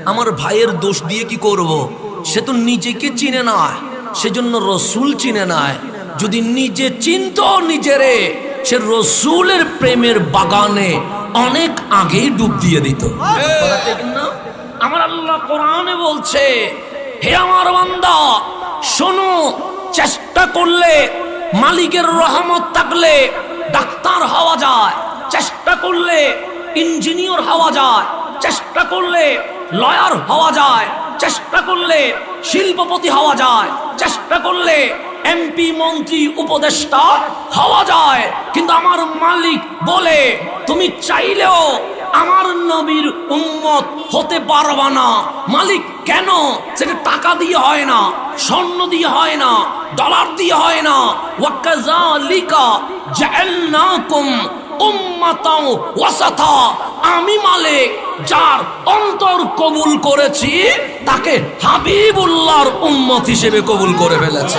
আমার ভাইয়ের দোষ দিয়ে কি করব। সে তো নিজেকে চিনে না, সেজন্য রসুল চিনে নাই। যদি নিজে চিনত নিজেরে, সে রসুলের প্রেমের বাগানে অনেক আগেই ডুব দিয়ে দিত। আমার আল্লাহ কোরআনে বলছে, হে আমার বান্দা শোনো, চেষ্টা করলে মালিকের রহমত থাকলে ডাক্তার হওয়া যায়, চেষ্টা করলে ইঞ্জিনিয়ার হওয়া যায়, চেষ্টা করলে লয়ার হওয়া যায়, চেষ্টা করলে শিল্পপতি হওয়া যায়, চেষ্টা করলে এমপি মন্ত্রী উপদেষ্টা হওয়া যায়। কিন্তু আমার মালিক বলে তুমি চাইলেও আমার নবীর উম্মত হতে পারবা না। মালিক কেন? সেটা টাকা দিয়ে হয় না, স্বর্ণ দিয়ে হয় না, ডলার দিয়ে হয় না। ওয়াকাযালিকা জাআলনাকুম উম্মাতাও ওয়াসাতা, আমি মালিক যার অন্তর কবুল করেছি তাকে হাবিবুল্লাহর উম্মত হিসেবে কবুল করে ফেলেছে।